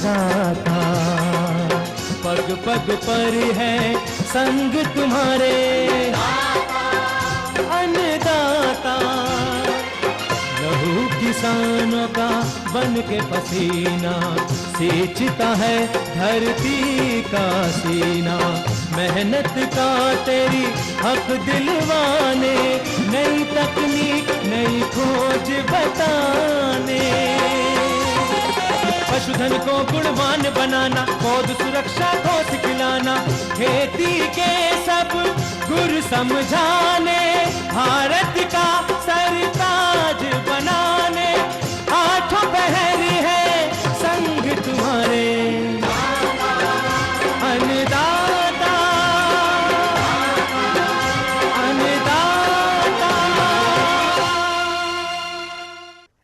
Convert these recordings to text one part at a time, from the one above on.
अन्नदाता, पग पग पर है संग तुम्हारे अन्नदाता। लहू किसानों का बन के पसीना सींचता है धरती का सीना। मेहनत का तेरी हक दिलवाने, नई तकनीक नई खोज बताने। पशुधन को गुणवान बनाना, पौध सुरक्षा को सिखलाना, खेती के सब गुर समझाने, भारत का सरताज बनाने। आठों पहर है संग तुम्हारे अन्नदाता, अन्नदाता।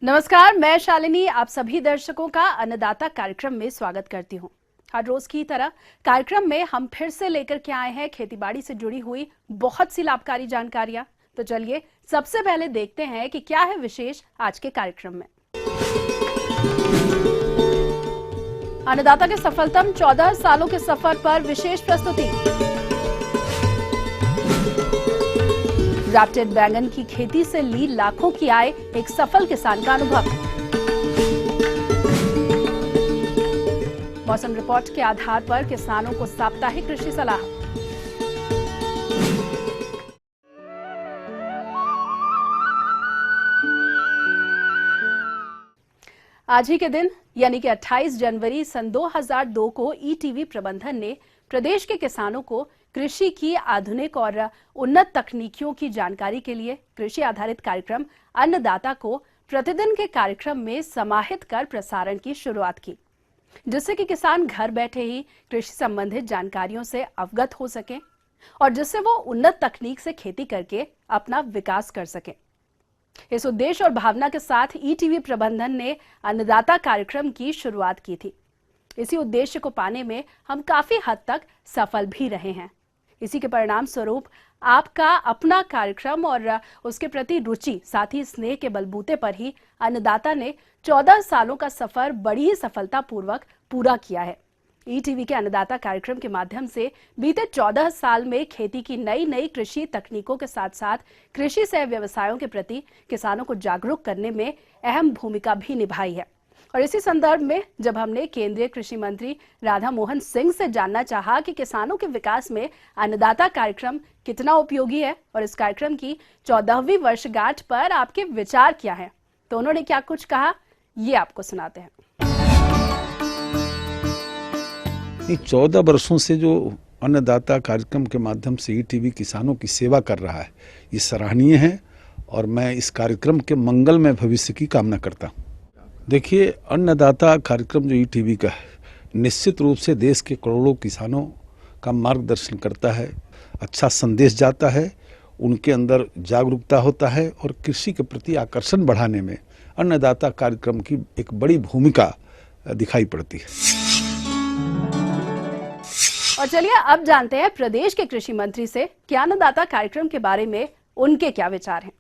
नमस्कार, मैं शालिनी आप सभी दर्शकों का अन्नदाता कार्यक्रम में स्वागत करती हूं। हर रोज की तरह कार्यक्रम में हम फिर से लेकर के आए हैं खेतीबाड़ी से जुड़ी हुई बहुत सी लाभकारी जानकारियां। तो चलिए सबसे पहले देखते हैं कि क्या है विशेष आज के कार्यक्रम में। अन्नदाता के सफलतम 14 सालों के सफर पर विशेष प्रस्तुति। ग्राफ्टेड बैंगन की खेती से ली लाखों की आय, एक सफल किसान का अनुभव। मौसम रिपोर्ट के आधार पर किसानों को साप्ताहिक कृषि सलाह। आज ही के दिन यानी कि 28 जनवरी सन 2002 को ईटीवी प्रबंधन ने प्रदेश के किसानों को कृषि की आधुनिक और उन्नत तकनीकियों की जानकारी के लिए कृषि आधारित कार्यक्रम अन्नदाता को प्रतिदिन के कार्यक्रम में समाहित कर प्रसारण की शुरुआत की, जिससे कि किसान घर बैठे ही कृषि संबंधित जानकारियों से अवगत हो सकें और जिससे वो उन्नत तकनीक से खेती करके अपना विकास कर सकें। इस उद्देश्य और भावना के साथ ईटीवी प्रबंधन ने अन्नदाता कार्यक्रम की शुरुआत की थी। इसी उद्देश्य को पाने में हम काफी हद तक सफल भी रहे हैं। इसी के परिणाम स्वरूप आपका अपना कार्यक्रम और उसके प्रति रुचि, साथ ही स्नेह के बलबूते पर ही अन्नदाता ने 14 सालों का सफर बड़ी ही सफलतापूर्वक पूरा किया है। ईटीवी के अन्नदाता कार्यक्रम के माध्यम से बीते 14 साल में खेती की नई नई कृषि तकनीकों के साथ साथ कृषि से व्यवसायों के प्रति किसानों को जागरूक करने में अहम भूमिका भी निभाई है। और इसी संदर्भ में जब हमने केंद्रीय कृषि मंत्री राधा मोहन सिंह से जानना चाहा कि किसानों के विकास में अन्नदाता कार्यक्रम कितना उपयोगी है और इस कार्यक्रम की 14वीं वर्षगांठ पर आपके विचार क्या हैं, तो उन्होंने क्या कुछ कहा, ये आपको सुनाते हैं। 14 वर्षों से जो अन्नदाता कार्यक्रम के माध्यम से ईटीवी किसानों की सेवा कर रहा है, ये सराहनीय है और मैं इस कार्यक्रम के मंगलमय भविष्य की कामना करता हूँ। देखिए, अन्नदाता कार्यक्रम जो ईटीवी का है, निश्चित रूप से देश के करोड़ों किसानों का मार्गदर्शन करता है, अच्छा संदेश जाता है, उनके अंदर जागरूकता होता है और कृषि के प्रति आकर्षण बढ़ाने में अन्नदाता कार्यक्रम की एक बड़ी भूमिका दिखाई पड़ती है। और चलिए अब जानते हैं प्रदेश के कृषि मंत्री से कि अन्नदाता कार्यक्रम के बारे में उनके क्या विचार हैं।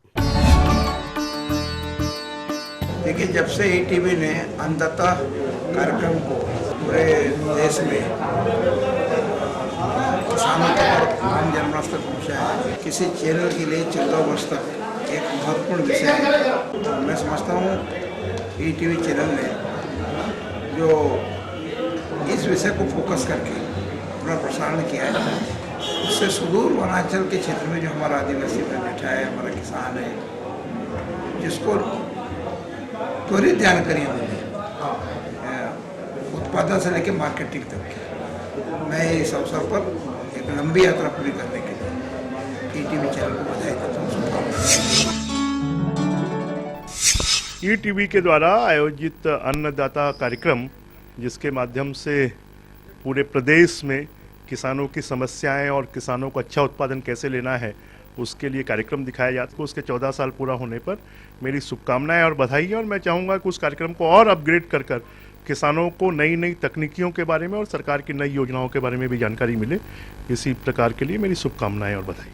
देखिए, जब से ईटीवी ने अन्नदाता कार्यक्रम को पूरे देश में किसानों तक आम जनमानस तक पहुँचाया है, किसी चैनल के लिए 14 वर्ष तक एक महत्वपूर्ण विषय है। तो मैं समझता हूँ ईटीवी चैनल ने जो इस विषय को फोकस करके अपना प्रसारण किया है, उससे सुदूर वनांचल के क्षेत्र में जो हमारा आदिवासी बैठा है, हमारा किसान है, जिसको त्वरित जानकारी मिले उत्पादन से लेकर मार्केटिंग तक की। मैं इस अवसर पर एक लंबी यात्रा पूरी करने के लिए ईटीवी चैनल को बधाई देता हूँ। ईटीवी के द्वारा आयोजित अन्नदाता कार्यक्रम, जिसके माध्यम से पूरे प्रदेश में किसानों की समस्याएं और किसानों को अच्छा उत्पादन कैसे लेना है, उसके लिए कार्यक्रम दिखाया जाता है। उसके 14 साल पूरा होने पर मेरी शुभकामनाएं और बधाई है और मैं चाहूँगा कि उस कार्यक्रम को और अपग्रेड कर कर किसानों को नई नई तकनीकियों के बारे में और सरकार की नई योजनाओं के बारे में भी जानकारी मिले। इसी प्रकार के लिए मेरी शुभकामनाएं और बधाई।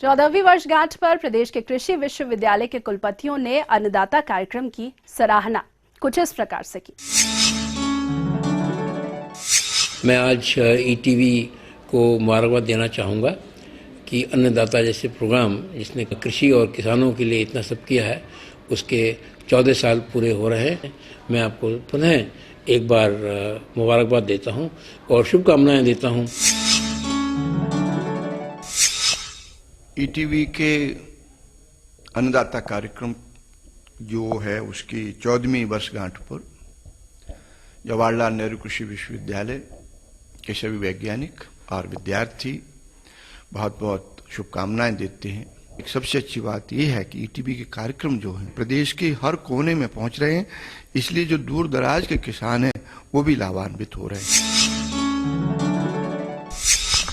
14वीं वर्षगांठ पर प्रदेश के कृषि विश्वविद्यालय के कुलपतियों ने अन्नदाता कार्यक्रम की सराहना कुछ इस प्रकार से की। मैं आज ईटीवी को मुबारकबाद देना चाहूँगा कि अन्नदाता जैसे प्रोग्राम जिसने कृषि और किसानों के लिए इतना सब किया है, उसके 14 साल पूरे हो रहे हैं। मैं आपको पुनः एक बार मुबारकबाद देता हूं और शुभकामनाएं देता हूं। ईटीवी के अन्नदाता कार्यक्रम जो है उसकी 14वीं वर्षगांठ पर जवाहरलाल नेहरू कृषि विश्वविद्यालय के सभी वैज्ञानिक और विद्यार्थी बहुत बहुत शुभकामनाएं देते हैं। एक सबसे अच्छी बात यह है कि ईटीवी के कार्यक्रम जो हैं प्रदेश के हर कोने में पहुंच रहे हैं, इसलिए जो दूर दराज के किसान हैं वो भी लाभान्वित हो रहे हैं।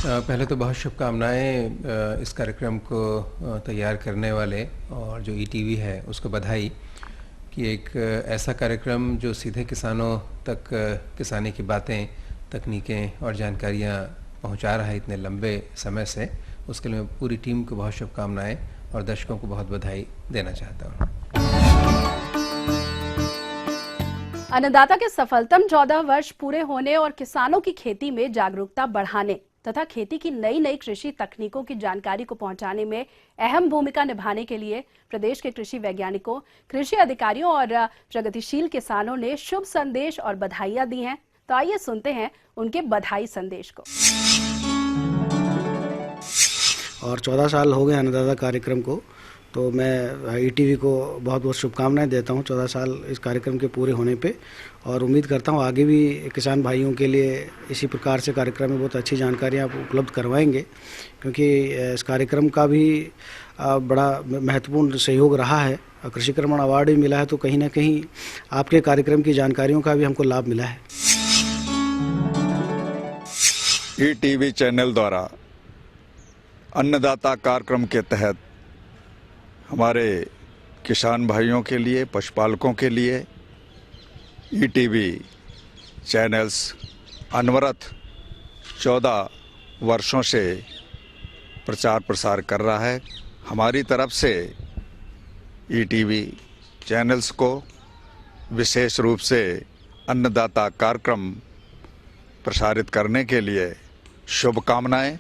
पहले तो बहुत शुभकामनाएं इस कार्यक्रम को तैयार करने वाले और जो ईटीवी है उसको बधाई कि एक ऐसा कार्यक्रम जो सीधे किसानों तक किसानी की बातें, तकनीकें और जानकारियां पहुंचा रहा है इतने लंबे समय से, उसके लिए मैं पूरी टीम को बहुत शुभकामनाएं और दर्शकों को बहुत बधाई देना चाहता हूं। अन्नदाता के सफलतम 14 वर्ष पूरे होने और किसानों की खेती में जागरूकता बढ़ाने तथा खेती की नई कृषि तकनीकों की जानकारी को पहुंचाने में अहम भूमिका निभाने के लिए प्रदेश के कृषि वैज्ञानिकों, कृषि अधिकारियों और प्रगतिशील किसानों ने शुभ संदेश और बधाइयां दी हैं। तो आइए सुनते हैं उनके बधाई संदेश को। और 14 साल हो गए अन्नदाता कार्यक्रम को, तो मैं ईटीवी को बहुत बहुत शुभकामनाएं देता हूं 14 साल इस कार्यक्रम के पूरे होने पे, और उम्मीद करता हूं आगे भी किसान भाइयों के लिए इसी प्रकार से कार्यक्रम में बहुत अच्छी जानकारियां आप उपलब्ध करवाएंगे, क्योंकि इस कार्यक्रम का भी बड़ा महत्वपूर्ण सहयोग रहा है। कृषि कर्मण अवार्ड भी मिला है, तो कहीं ना कहीं आपके कार्यक्रम की जानकारियों का भी हमको लाभ मिला है। ईटीवी चैनल द्वारा अन्नदाता कार्यक्रम के तहत हमारे किसान भाइयों के लिए, पशुपालकों के लिए ईटीवी चैनल्स अनवरत 14 वर्षों से प्रचार प्रसार कर रहा है। हमारी तरफ से ईटीवी चैनल्स को विशेष रूप से अन्नदाता कार्यक्रम प्रसारित करने के लिए शुभकामनाएं।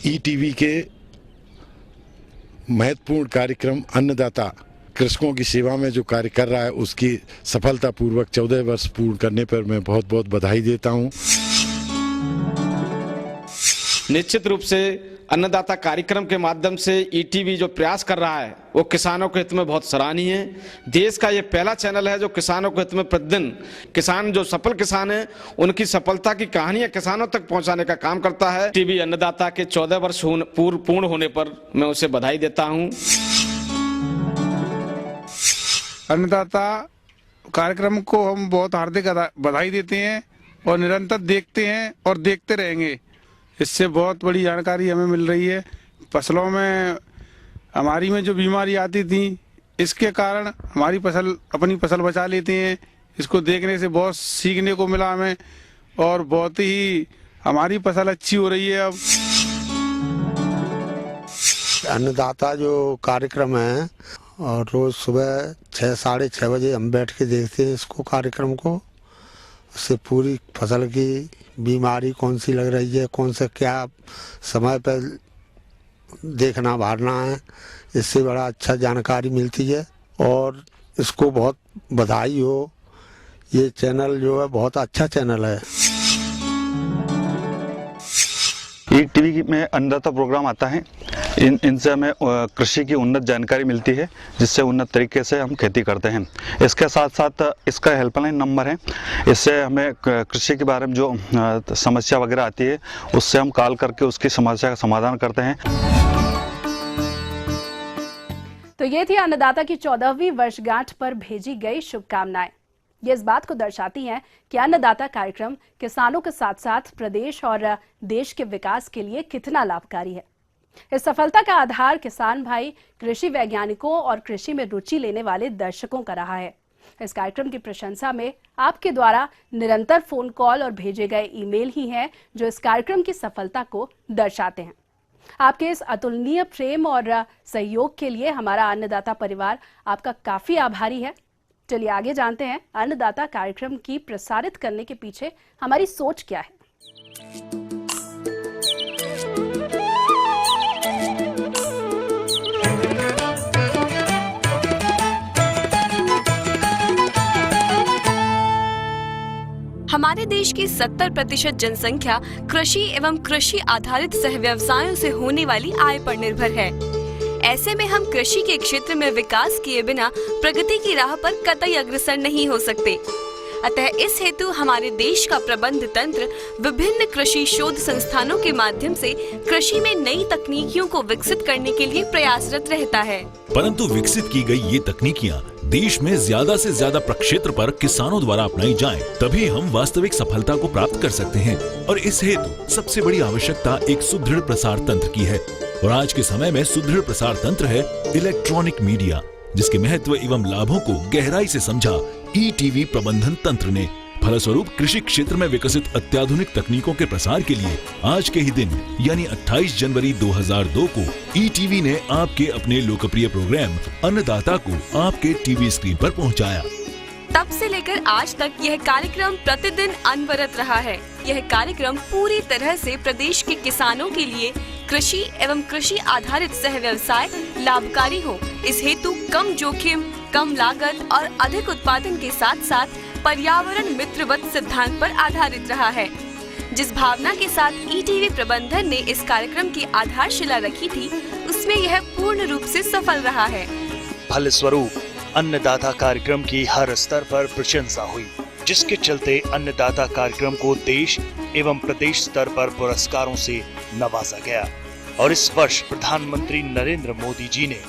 ईटीवी के महत्वपूर्ण कार्यक्रम अन्नदाता कृषकों की सेवा में जो कार्य कर रहा है, उसकी सफलतापूर्वक 14 वर्ष पूर्ण करने पर मैं बहुत बहुत बधाई देता हूं। निश्चित रूप से अन्नदाता कार्यक्रम के माध्यम से ईटीवी जो प्रयास कर रहा है वो किसानों के हित में बहुत सराहनीय है। देश का ये पहला चैनल है जो किसानों के हित में प्रतिदिन किसान, जो सफल किसान हैं, उनकी सफलता की कहानियां किसानों तक पहुंचाने का काम करता है। टीवी अन्नदाता के 14 वर्ष पूर्ण होने पर मैं उसे बधाई देता हूं। अन्नदाता कार्यक्रम को हम बहुत हार्दिक बधाई देते हैं और निरंतर देखते हैं और देखते रहेंगे। इससे बहुत बड़ी जानकारी हमें मिल रही है। फसलों में हमारी में जो बीमारी आती थी, इसके कारण हमारी अपनी फसल बचा लेते हैं। इसको देखने से बहुत सीखने को मिला हमें और बहुत ही हमारी फसल अच्छी हो रही है। अब अन्नदाता जो कार्यक्रम है और रोज सुबह 6 साढ़े 6 बजे हम बैठ के देखते हैं इसको कार्यक्रम को। उससे पूरी फसल की बीमारी कौन सी लग रही है, कौन सा क्या समय पर देखना भालना है, इससे बड़ा अच्छा जानकारी मिलती है और इसको बहुत बधाई हो। ये चैनल जो है बहुत अच्छा चैनल है। ईटीवी में अन्नदाता प्रोग्राम आता है, इनसे हमें कृषि की उन्नत जानकारी मिलती है, जिससे उन्नत तरीके से हम खेती करते हैं। इसके साथ साथ इसका हेल्पलाइन नंबर है, इससे हमें कृषि के बारे में जो समस्या वगैरह आती है उससे हम कॉल करके उसकी समस्या का समाधान करते हैं। तो ये थी अन्नदाता की 14वीं वर्षगांठ पर भेजी गई शुभकामनाएं। ये इस बात को दर्शाती हैं कि अन्नदाता कार्यक्रम किसानों के साथ साथ प्रदेश और देश के विकास के लिए कितना लाभकारी है। इस सफलता का आधार किसान भाई, कृषि वैज्ञानिकों और कृषि में रुचि लेने वाले दर्शकों का रहा है। इस कार्यक्रम की प्रशंसा में आपके द्वारा निरंतर फोन कॉल और भेजे गए ईमेल ही हैं जो इस कार्यक्रम की सफलता को दर्शाते हैं। आपके इस अतुलनीय प्रेम और सहयोग के लिए हमारा अन्नदाता परिवार आपका काफी आभारी है। चलिए आगे जानते हैं अन्नदाता कार्यक्रम की प्रसारित करने के पीछे हमारी सोच क्या है। हमारे देश की 70% जनसंख्या कृषि एवं कृषि आधारित सहव्यवसायों से होने वाली आय पर निर्भर है। ऐसे में हम कृषि के क्षेत्र में विकास किए बिना प्रगति की राह पर कतई अग्रसर नहीं हो सकते। अतः इस हेतु हमारे देश का प्रबंध तंत्र विभिन्न कृषि शोध संस्थानों के माध्यम से कृषि में नई तकनीकियों को विकसित करने के लिए प्रयासरत रहता है। परंतु विकसित की गई ये तकनीकियाँ देश में ज्यादा से ज्यादा प्रक्षेत्र पर किसानों द्वारा अपनाई जाएं, तभी हम वास्तविक सफलता को प्राप्त कर सकते हैं। और इस हेतु सबसे बड़ी आवश्यकता एक सुदृढ़ प्रसार तंत्र की है। और आज के समय में सुदृढ़ प्रसार तंत्र है इलेक्ट्रॉनिक मीडिया, जिसके महत्व एवं लाभों को गहराई से समझा ईटीवी प्रबंधन तंत्र ने। फलस्वरूप कृषि क्षेत्र में विकसित अत्याधुनिक तकनीकों के प्रसार के लिए आज के ही दिन यानी 28 जनवरी 2002 को ईटीवी ने आपके अपने लोकप्रिय प्रोग्राम अन्नदाता को आपके टीवी स्क्रीन पर पहुंचाया। तब से लेकर आज तक यह कार्यक्रम प्रतिदिन अनवरत रहा है। यह कार्यक्रम पूरी तरह से प्रदेश के किसानों के लिए कृषि एवं कृषि आधारित सह व्यवसाय लाभकारी हो, इस हेतु कम जोखिम, कम लागत और अधिक उत्पादन के साथ साथ पर्यावरण मित्रवत सिद्धांत पर आधारित रहा है। जिस भावना के साथ ईटीवी प्रबंधन ने इस कार्यक्रम की आधारशिला रखी थी, उसमें यह पूर्ण रूप से सफल रहा है। फलस्वरूप अन्नदाता कार्यक्रम की हर स्तर पर प्रशंसा हुई, जिसके चलते अन्नदाता कार्यक्रम को देश एवं प्रदेश स्तर पर पुरस्कारों से नवाजा गया। और इस वर्ष प्रधानमंत्री नरेंद्र मोदी जी ने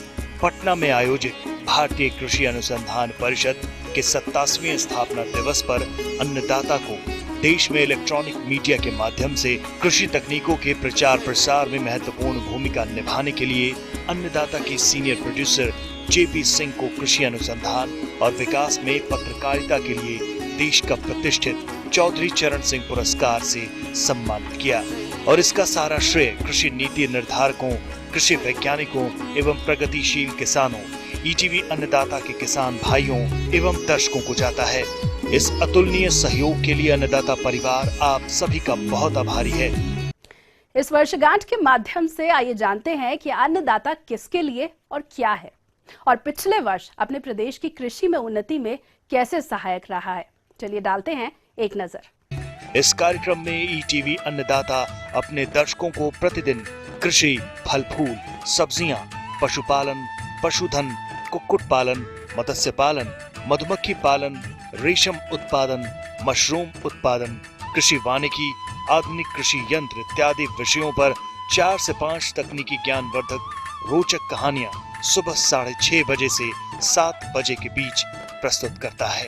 पटना में आयोजित भारतीय कृषि अनुसंधान परिषद के 87वें स्थापना दिवस पर अन्नदाता को देश में इलेक्ट्रॉनिक मीडिया के माध्यम से कृषि तकनीकों के प्रचार प्रसार में महत्वपूर्ण भूमिका निभाने के लिए अन्नदाता के सीनियर प्रोड्यूसर जेपी सिंह को कृषि अनुसंधान और विकास में पत्रकारिता के लिए देश का प्रतिष्ठित चौधरी चरण सिंह पुरस्कार से सम्मानित किया। और इसका सारा श्रेय कृषि नीति निर्धारकों, कृषि वैज्ञानिकों एवं प्रगतिशील किसानों, ईटीवी अन्नदाता के किसान भाइयों एवं दर्शकों को जाता है। इस अतुलनीय सहयोग के लिए अन्नदाता परिवार आप सभी का बहुत आभारी है। इस वर्षगांठ के माध्यम से आइए जानते हैं कि अन्नदाता किसके लिए और क्या है, और पिछले वर्ष अपने प्रदेश की कृषि में उन्नति में कैसे सहायक रहा है। चलिए डालते हैं एक नजर। इस कार्यक्रम में ईटीवी अन्नदाता अपने दर्शकों को प्रतिदिन कृषि, फल फूल, सब्जियां, पशुपालन, पशुधन, कुक्कुट पालन, मत्स्य पालन, मधुमक्खी पालन, रेशम उत्पादन, मशरूम उत्पादन, कृषि वानिकी, आधुनिक कृषि यंत्र इत्यादि विषयों पर 4 से 5 तकनीकी ज्ञानवर्धक रोचक कहानियां सुबह 6:30 बजे से 7 बजे के बीच प्रस्तुत करता है।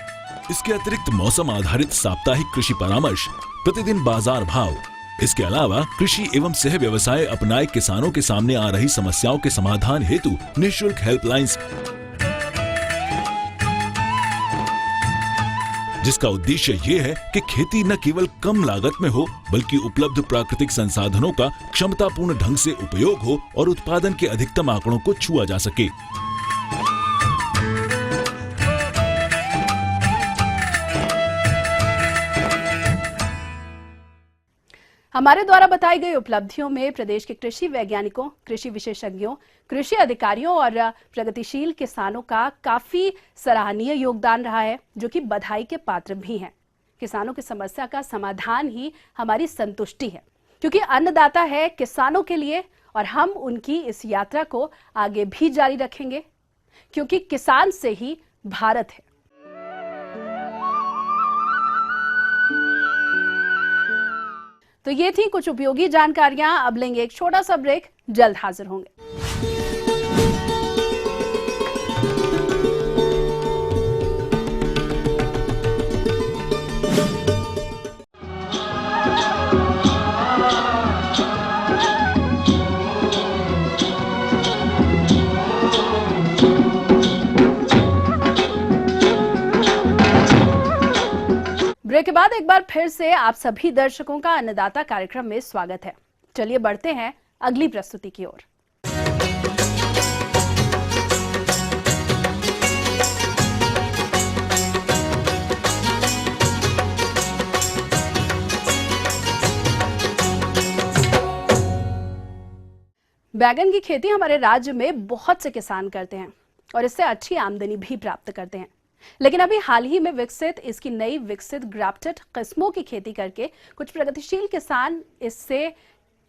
इसके अतिरिक्त मौसम आधारित साप्ताहिक कृषि परामर्श, प्रतिदिन बाजार भाव, इसके अलावा कृषि एवं सह व्यवसाय अपनाए किसानों के सामने आ रही समस्याओं के समाधान हेतु निःशुल्क हेल्पलाइंस, जिसका उद्देश्य ये है कि खेती न केवल कम लागत में हो, बल्कि उपलब्ध प्राकृतिक संसाधनों का क्षमतापूर्ण ढंग से उपयोग हो और उत्पादन के अधिकतम आंकड़ों को छुआ जा सके। हमारे द्वारा बताई गई उपलब्धियों में प्रदेश के कृषि वैज्ञानिकों, कृषि विशेषज्ञों, कृषि अधिकारियों और प्रगतिशील किसानों का काफी सराहनीय योगदान रहा है, जो कि बधाई के पात्र भी हैं। किसानों की समस्या का समाधान ही हमारी संतुष्टि है, क्योंकि अन्नदाता है किसानों के लिए, और हम उनकी इस यात्रा को आगे भी जारी रखेंगे, क्योंकि किसान से ही भारत है। तो ये थी कुछ उपयोगी जानकारियां। अब लेंगे एक छोटा सा ब्रेक, जल्द हाजिर होंगे। ब्रेक के बाद एक बार फिर से आप सभी दर्शकों का अन्नदाता कार्यक्रम में स्वागत है। चलिए बढ़ते हैं अगली प्रस्तुति की ओर। बैगन की खेती हमारे राज्य में बहुत से किसान करते हैं और इससे अच्छी आमदनी भी प्राप्त करते हैं। लेकिन अभी हाल ही में विकसित इसकी नई विकसित ग्राफ्टेड किस्मों की खेती करके कुछ प्रगतिशील किसान इससे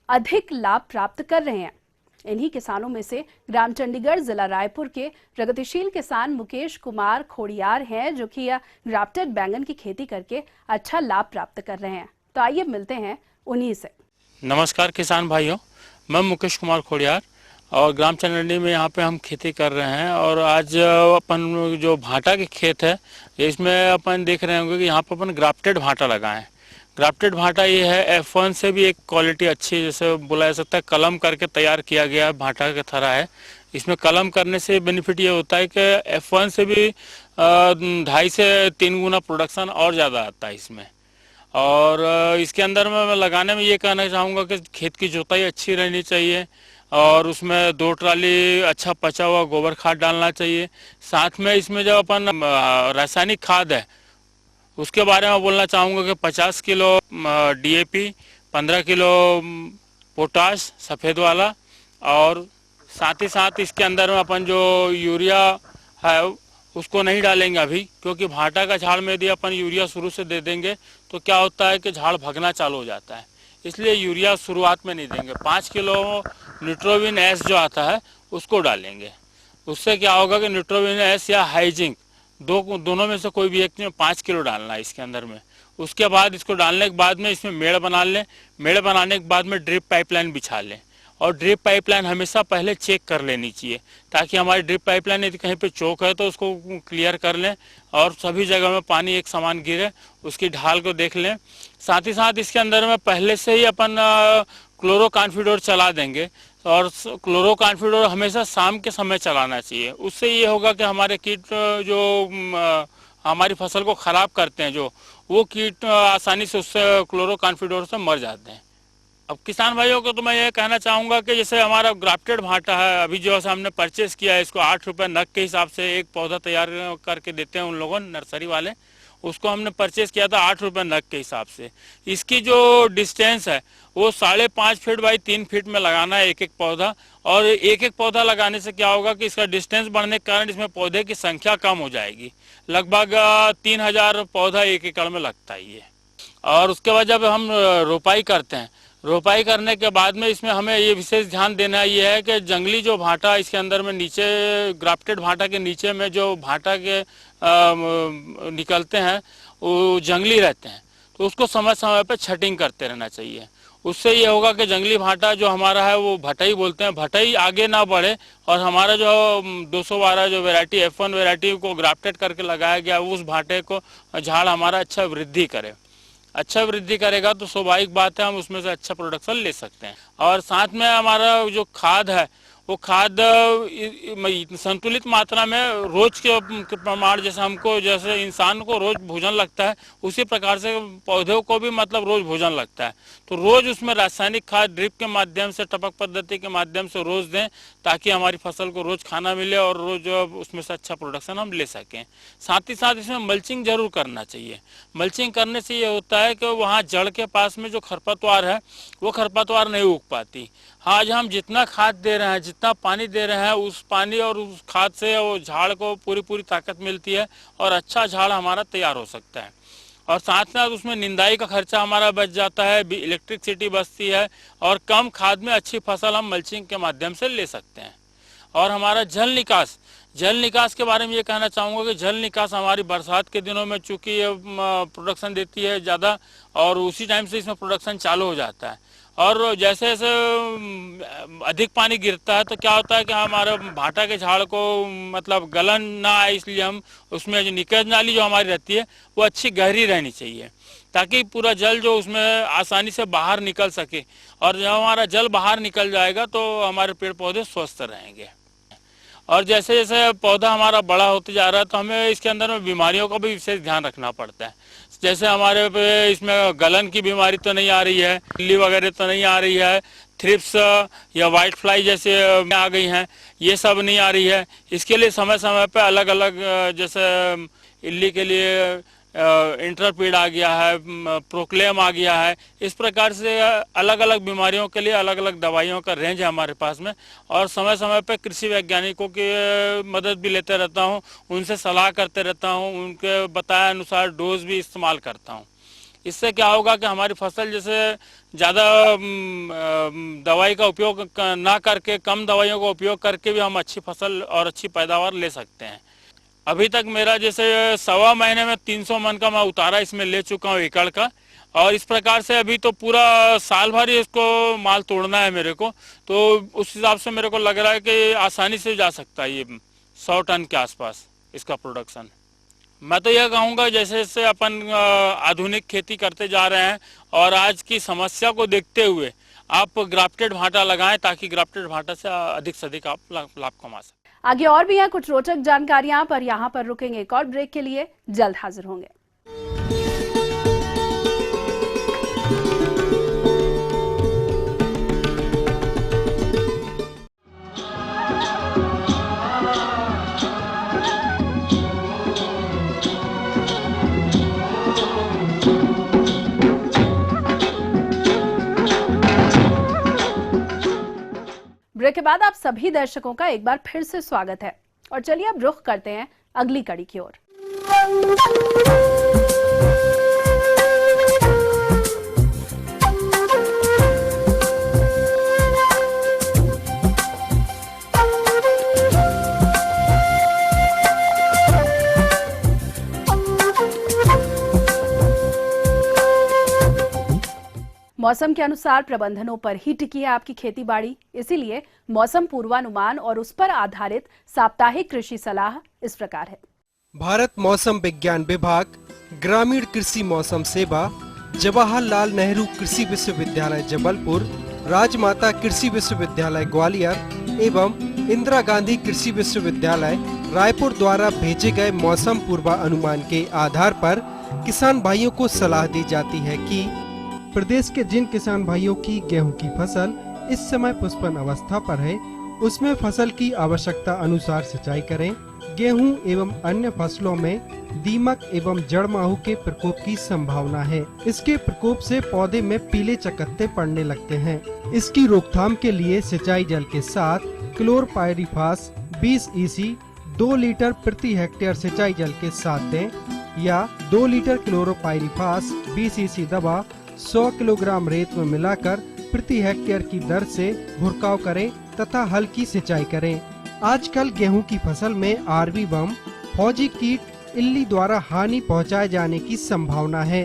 अधिक लाभ प्राप्त कर रहे हैं। इन्हीं किसानों में से ग्राम चंडीगढ़, जिला रायपुर के प्रगतिशील किसान मुकेश कुमार खोड़ियार हैं, जो कि ग्राफ्टेड बैंगन की खेती करके अच्छा लाभ प्राप्त कर रहे हैं। तो आइए मिलते हैं उन्हीं से। नमस्कार किसान भाइयों, मैं मुकेश कुमार खोड़ियार और ग्राम चंडीगढ़ में यहाँ पे हम खेती कर रहे हैं। और आज अपन जो भाटा के खेत है इसमें अपन देख रहे होंगे कि यहाँ पर अपन ग्राफ्टेड भाटा लगाए हैं। ग्राफ्टेड भाटा ये है F1 से भी एक क्वालिटी अच्छी, जैसे बोला जा सकता है कलम करके तैयार किया गया भाटा के तरह है। इसमें कलम करने से बेनिफिट ये होता है कि F1 से भी 2.5 से 3 गुना प्रोडक्शन और ज़्यादा आता है इसमें। और इसके अंदर मैं लगाने में ये कहना चाहूँगा कि खेत की जुताई अच्छी रहनी चाहिए और उसमें 2 ट्राली अच्छा पचा हुआ गोबर खाद डालना चाहिए। साथ में इसमें जब अपन रासायनिक खाद है उसके बारे में बोलना चाहूँगा कि 50 किलो DAP, 15 किलो पोटाश सफ़ेद वाला, और साथ ही साथ इसके अंदर में अपन जो यूरिया है उसको नहीं डालेंगे अभी, क्योंकि भाटा का झाड़ में यदि अपन यूरिया शुरू से दे देंगे तो क्या होता है कि झाड़ भगना चालू हो जाता है, इसलिए यूरिया शुरुआत में नहीं देंगे। 5 किलो न्यूट्रोविन एस जो आता है उसको डालेंगे। उससे क्या होगा कि न्यूट्रोविन एस या हाइजिंक दोनों में से कोई भी एक 5 किलो डालना है इसके अंदर में। उसके बाद इसको डालने के बाद में इसमें मेड़ बना लें। मेड़ बनाने के बाद में ड्रिप पाइपलाइन बिछा लें, और ड्रिप पाइपलाइन हमेशा पहले चेक कर लेनी चाहिए ताकि हमारी ड्रिप पाइपलाइन यदि कहीं पे चौक है तो उसको क्लियर कर लें और सभी जगह में पानी एक समान गिरे, उसकी ढाल को देख लें। साथ ही साथ इसके अंदर में पहले से ही अपन क्लोरोकान्फिडोर चला देंगे, और क्लोरोकान्फिडोर हमेशा शाम के समय चलाना चाहिए। उससे ये होगा कि हमारे कीट जो हमारी फसल को ख़राब करते हैं जो वो कीट आसानी से उससे क्लोरोकान्फिडोर से मर जाते हैं। अब किसान भाइयों को तो मैं ये कहना चाहूँगा कि जैसे हमारा ग्राफ्टेड भाटा है, अभी जो है हमने परचेस किया है, इसको 8 रुपये नग के हिसाब से एक पौधा तैयार करके देते हैं उन लोगों नर्सरी वाले, उसको हमने परचेस किया था 8 रुपये नग के हिसाब से। इसकी जो डिस्टेंस है वो 5.5 फीट बाई 3 फीट में लगाना है एक एक पौधा, और एक एक पौधा लगाने से क्या होगा कि इसका डिस्टेंस बढ़ने के कारण इसमें पौधे की संख्या कम हो जाएगी। लगभग 3000 पौधा एक एकड़ में लगता ही है। और उसके बाद जब हम रोपाई करते हैं, रोपाई करने के बाद में इसमें हमें ये विशेष ध्यान देना ये है कि जंगली जो भाटा इसके अंदर में नीचे ग्राफ्टेड भाटा के नीचे में जो भाटा के निकलते हैं वो जंगली रहते हैं, तो उसको समय समय पर छटिंग करते रहना चाहिए। उससे ये होगा कि जंगली भाटा जो हमारा है वो भटई बोलते हैं, भटई आगे ना बढ़े, और हमारा जो 212 जो वैरायटी F1 वैरायटी को ग्राफ्टेड करके लगाया गया उस भाटे को झाड़ हमारा अच्छा वृद्धि करे। अच्छा वृद्धि करेगा तो स्वाभाविक बात है हम उसमें से अच्छा प्रोडक्शन ले सकते हैं। और साथ में हमारा जो खाद है वो खाद संतुलित मात्रा में रोज के प्रमाण, जैसे इंसान को रोज भोजन लगता है उसी प्रकार से पौधों को भी मतलब रोज भोजन लगता है, तो रोज उसमें रासायनिक खाद ड्रिप के माध्यम से, टपक पद्धति के माध्यम से रोज दें ताकि हमारी फसल को रोज खाना मिले और रोज उसमें से अच्छा प्रोडक्शन हम ले सकें। साथ ही साथ इसमें मल्चिंग जरूर करना चाहिए। मल्चिंग करने से ये होता है कि वहाँ जड़ के पास में जो खरपतवार है वो खरपतवार नहीं उग पाती। आज हम जितना खाद दे रहे हैं, जितना पानी दे रहे हैं, उस पानी और उस खाद से वो झाड़ को पूरी ताकत मिलती है और अच्छा झाड़ हमारा तैयार हो सकता है। और साथ साथ उसमें निंदाई का खर्चा हमारा बच जाता है, इलेक्ट्रिसिटी बचती है, और कम खाद में अच्छी फसल हम मल्चिंग के माध्यम से ले सकते हैं। और हमारा जल निकास के बारे में ये कहना चाहूँगा कि जल निकास हमारी बरसात के दिनों में चूँकि ये प्रोडक्शन देती है ज़्यादा, और उसी टाइम से इसमें प्रोडक्शन चालू हो जाता है। और जैसे जैसे अधिक पानी गिरता है तो क्या होता है कि हमारे भाटा के झाड़ को मतलब गलन ना आए, इसलिए हम उसमें जो निकास नाली जो हमारी रहती है वो अच्छी गहरी रहनी चाहिए ताकि पूरा जल जो उसमें आसानी से बाहर निकल सके। और जब हमारा जल बाहर निकल जाएगा तो हमारे पेड़ पौधे स्वस्थ रहेंगे। और जैसे जैसे पौधा हमारा बड़ा होते जा रहा है तो हमें इसके अंदर में बीमारियों का भी विशेष ध्यान रखना पड़ता है। जैसे हमारे पे इसमें गलन की बीमारी तो नहीं आ रही है, इल्ली वगैरह तो नहीं आ रही है, थ्रिप्स या वाइट फ्लाई जैसे आ गई हैं, ये सब नहीं आ रही है। इसके लिए समय समय पे अलग अलग जैसे इल्ली के लिए इंटरपीड आ गया है, प्रोक्लेम आ गया है। इस प्रकार से अलग अलग बीमारियों के लिए अलग अलग दवाइयों का रेंज है हमारे पास में, और समय समय पे कृषि वैज्ञानिकों की मदद भी लेते रहता हूं, उनसे सलाह करते रहता हूं, उनके बताए अनुसार डोज भी इस्तेमाल करता हूं। इससे क्या होगा कि हमारी फसल जैसे ज़्यादा दवाई का उपयोग ना करके कम दवाइयों का उपयोग करके भी हम अच्छी फसल और अच्छी पैदावार ले सकते हैं। अभी तक मेरा जैसे 1.25 महीने में 300 मन का मैं उतारा इसमें ले चुका हूँ एकड़ का, और इस प्रकार से अभी तो पूरा साल भर ही इसको माल तोड़ना है मेरे को, तो उस हिसाब से मेरे को लग रहा है कि आसानी से जा सकता है ये 100 टन के आसपास इसका प्रोडक्शन। मैं तो यह कहूँगा जैसे जैसे अपन आधुनिक खेती करते जा रहे हैं और आज की समस्या को देखते हुए आप ग्राफ्टेड भाटा लगाएं, ताकि ग्राफ्टेड भाटा से अधिक आप लाभ कमा सकें। आगे और भी हैं कुछ रोचक जानकारियां, पर यहाँ पर रुकेंगे एक और ब्रेक के लिए, जल्द हाजिर होंगे। ब्रेक के बाद आप सभी दर्शकों का एक बार फिर से स्वागत है, और चलिए अब रुख करते हैं अगली कड़ी की ओर। मौसम के अनुसार प्रबंधनों पर ही टिकी है आपकी खेती बाड़ी, इसीलिए मौसम पूर्वानुमान और उस पर आधारित साप्ताहिक कृषि सलाह इस प्रकार है। भारत मौसम विज्ञान विभाग, ग्रामीण कृषि मौसम सेवा, जवाहरलाल नेहरू कृषि विश्वविद्यालय जबलपुर, राजमाता कृषि विश्वविद्यालय ग्वालियर एवं इंदिरा गांधी कृषि विश्वविद्यालय रायपुर द्वारा भेजे गए मौसम पूर्वानुमान के आधार पर किसान भाइयों को सलाह दी जाती है कि प्रदेश के जिन किसान भाइयों की गेहूं की फसल इस समय पुष्पन अवस्था पर है, उसमें फसल की आवश्यकता अनुसार सिंचाई करें। गेहूं एवं अन्य फसलों में दीमक एवं जड़ माहू के प्रकोप की संभावना है। इसके प्रकोप से पौधे में पीले चकत्ते पड़ने लगते हैं। इसकी रोकथाम के लिए सिंचाई जल के साथ क्लोरपायरिफास 20 EC 2 लीटर प्रति हेक्टेयर सिंचाई जल के साथ दें, या 2 लीटर क्लोरोपायरिफास 20 EC दवा 100 किलोग्राम रेत में मिलाकर प्रति हेक्टेयर की दर से भुरकाव करें तथा हल्की सिंचाई करें। आजकल गेहूं की फसल में आरवी बम, फौजी कीट, इल्ली द्वारा हानि पहुंचाए जाने की संभावना है।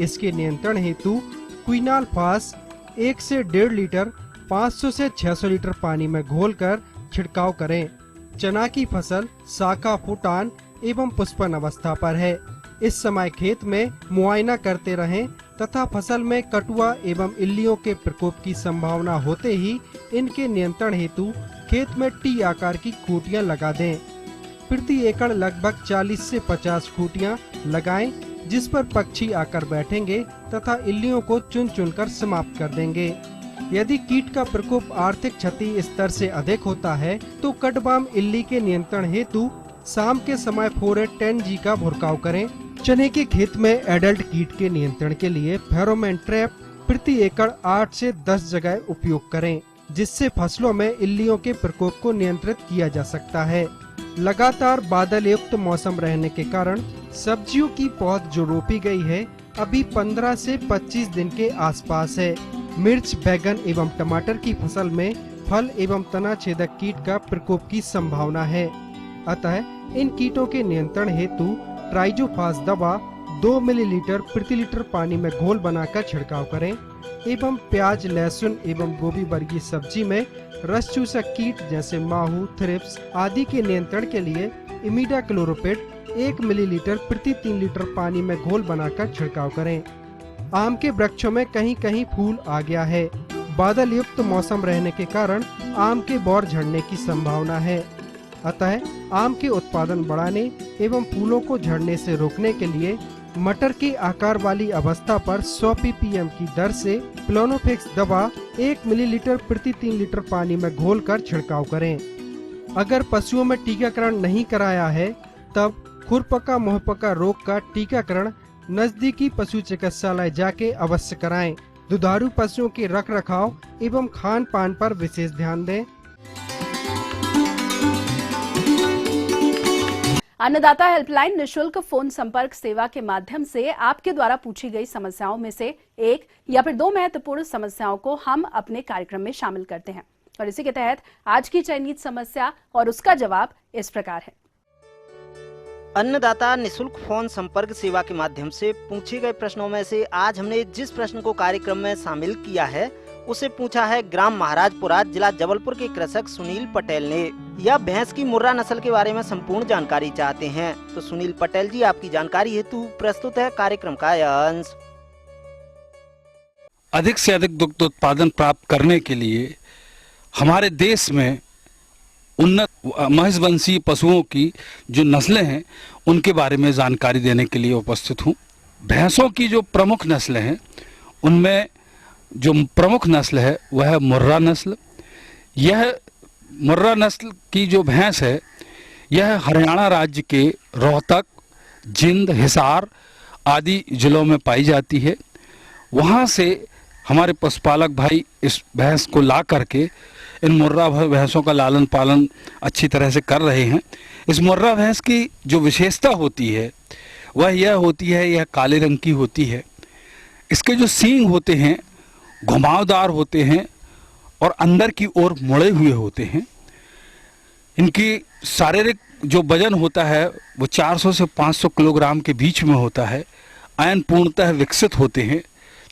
इसके नियंत्रण हेतु क्विनालफास 1 से 1.5 लीटर 500 से 600 लीटर पानी में घोलकर छिड़काव करें। चना की फसल साका फुटान एवं पुष्पन अवस्था पर है। इस समय खेत में मुआयना करते रहें तथा फसल में कटुआ एवं इल्लियों के प्रकोप की संभावना होते ही इनके नियंत्रण हेतु खेत में टी आकार की खूंटियां लगा दें। प्रति एकड़ लगभग 40 से 50 खूंटियां लगाएं, जिस पर पक्षी आकर बैठेंगे तथा इल्लियों को चुन चुनकर समाप्त कर देंगे। यदि कीट का प्रकोप आर्थिक क्षति स्तर से अधिक होता है तो कटबाम इल्ली के नियंत्रण हेतु शाम के समय 4-10G का भुरकाव करें। चने के खेत में एडल्ट कीट के नियंत्रण के लिए फेरोमोन ट्रैप प्रति एकड़ 8 से 10 जगह उपयोग करें, जिससे फसलों में इल्लियों के प्रकोप को नियंत्रित किया जा सकता है। लगातार बादल युक्त मौसम रहने के कारण सब्जियों की पौध जो रोपी गई है अभी 15 से 25 दिन के आसपास है। मिर्च, बैगन एवं टमाटर की फसल में फल एवं तना छेदक कीट का प्रकोप की संभावना है। अतः इन कीटों के नियंत्रण हेतु ट्राइजोफास दवा 2 मिलीलीटर प्रति लीटर पानी में घोल बनाकर छिड़काव करें एवं प्याज, लहसुन एवं गोभी वर्गीय सब्जी में रस चूसक कीट जैसे माहू, थ्रिप्स आदि के नियंत्रण के लिए इमिडाक्लोरोपिड 1 मिलीलीटर प्रति 3 लीटर पानी में घोल बनाकर छिड़काव करें। आम के वृक्षों में कहीं कहीं फूल आ गया है। बादल युक्त मौसम रहने के कारण आम के बौर झड़ने की संभावना है। अतः आम के उत्पादन बढ़ाने एवं फूलों को झड़ने से रोकने के लिए मटर के आकार वाली अवस्था पर 100 ppm की दर से प्लोनोफेक्स दवा 1 मिलीलीटर प्रति 3 लीटर पानी में घोलकर छिड़काव करें। अगर पशुओं में टीकाकरण नहीं कराया है तब खुरपका मुहपका रोग का टीकाकरण नजदीकी पशु चिकित्सालय जाके अवश्य कराएं। दुधारू पशुओं के रखरखाव एवं खान पान पर विशेष ध्यान दें। अन्नदाता हेल्पलाइन निशुल्क फोन संपर्क सेवा के माध्यम से आपके द्वारा पूछी गई समस्याओं में से एक या फिर 2 महत्वपूर्ण समस्याओं को हम अपने कार्यक्रम में शामिल करते हैं और इसी के तहत आज की चयनित समस्या और उसका जवाब इस प्रकार है। अन्नदाता निशुल्क फोन संपर्क सेवा के माध्यम से पूछे गए प्रश्नों में से आज हमने जिस प्रश्न को कार्यक्रम में शामिल किया है उसे पूछा है ग्राम महाराजपुरा जिला जबलपुर के कृषक सुनील पटेल ने। यह भैंस की मुर्रा नस्ल के बारे में संपूर्ण जानकारी चाहते हैं। तो सुनील पटेल जी, आपकी जानकारी हेतु प्रस्तुत है कार्यक्रम का यह अंश। अधिक से अधिक दुग्ध उत्पादन प्राप्त करने के लिए हमारे देश में उन्नत महिषवंशीय पशुओं की जो नस्लें हैं उनके बारे में जानकारी देने के लिए उपस्थित हूँ। भैंसों की जो प्रमुख नस्लें हैं उनमें जो प्रमुख नस्ल है वह है मुर्रा नस्ल। यह मुर्रा नस्ल की जो भैंस है यह हरियाणा राज्य के रोहतक, जिंद, हिसार आदि जिलों में पाई जाती है। वहाँ से हमारे पशुपालक भाई इस भैंस को ला करके इन मुर्रा भैंसों का लालन पालन अच्छी तरह से कर रहे हैं। इस मुर्रा भैंस की जो विशेषता होती है वह यह होती है, यह काले रंग की होती है। इसके जो सींग होते हैं घुमावदार होते हैं और अंदर की ओर मुड़े हुए होते हैं। इनकी शारीरिक जो वजन होता है वो 400 से 500 किलोग्राम के बीच में होता है। आयन पूर्णतः विकसित होते हैं,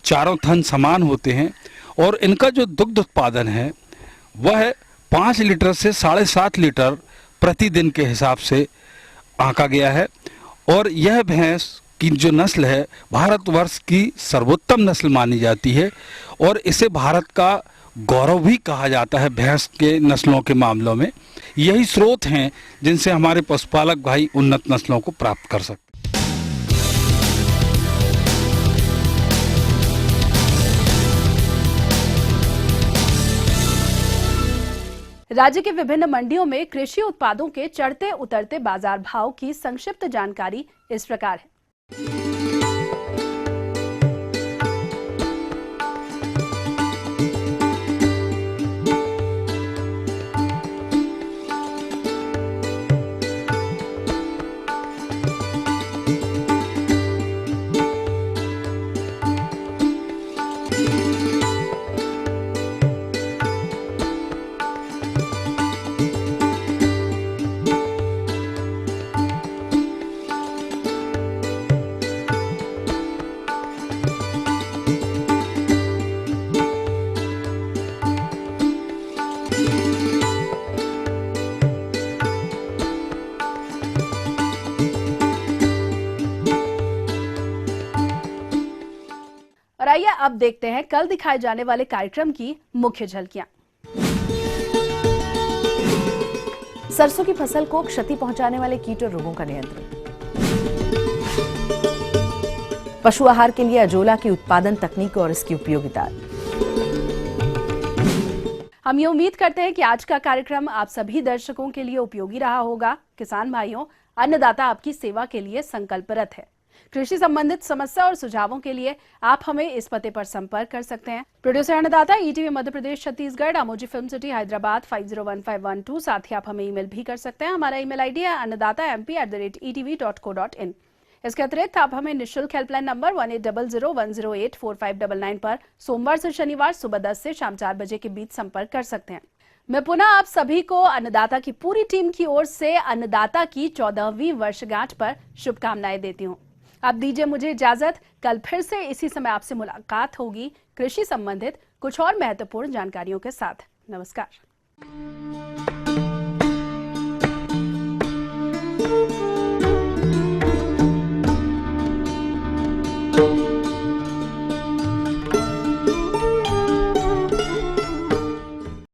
चारों थन समान होते हैं और इनका जो दुग्ध उत्पादन है वह 5 लीटर से 7.5 लीटर प्रतिदिन के हिसाब से आंका गया है। और यह भैंस की जो नस्ल है भारतवर्ष की सर्वोत्तम नस्ल मानी जाती है और इसे भारत का गौरव भी कहा जाता है भैंस के नस्लों के मामलों में। यही स्रोत हैं जिनसे हमारे पशुपालक भाई उन्नत नस्लों को प्राप्त कर सकते हैं। राज्य के विभिन्न मंडियों में कृषि उत्पादों के चढ़ते उतरते बाजार भाव की संक्षिप्त जानकारी इस प्रकार है। आइए अब देखते हैं कल दिखाए जाने वाले कार्यक्रम की मुख्य झलकियां। सरसों की फसल को क्षति पहुंचाने वाले कीट और रोगों का नियंत्रण। पशु आहार के लिए अजोला की उत्पादन तकनीक और इसकी उपयोगिता। हम ये उम्मीद करते हैं कि आज का कार्यक्रम आप सभी दर्शकों के लिए उपयोगी रहा होगा। किसान भाइयों, अन्नदाता आपकी सेवा के लिए संकल्परत है। कृषि संबंधित समस्या और सुझावों के लिए आप हमें इस पते पर संपर्क कर सकते हैं। प्रोड्यूसर अन्नदाता, ETV Madhya Pradesh Chhattisgarh, अमोजी film city Hyderabad 501512। साथ ही आप हमें ईमेल भी कर सकते हैं। हमारा ईमेल आईडी है annadatamp@etv.co.in। इसके अतिरिक्त आप हमें निःशुल्क हेल्पलाइन नंबर 180010845999 पर सोमवार से शनिवार सुबह 10 से शाम 4 बजे के बीच संपर्क कर सकते हैं। मैं पुनः आप सभी को अन्नदाता की पूरी टीम की ओर से अन्नदाता की 14वीं वर्षगांठ पर शुभकामनाएं देती हूँ। आप दीजिए मुझे इजाजत। कल फिर से इसी समय आपसे मुलाकात होगी कृषि संबंधित कुछ और महत्वपूर्ण जानकारियों के साथ। नमस्कार।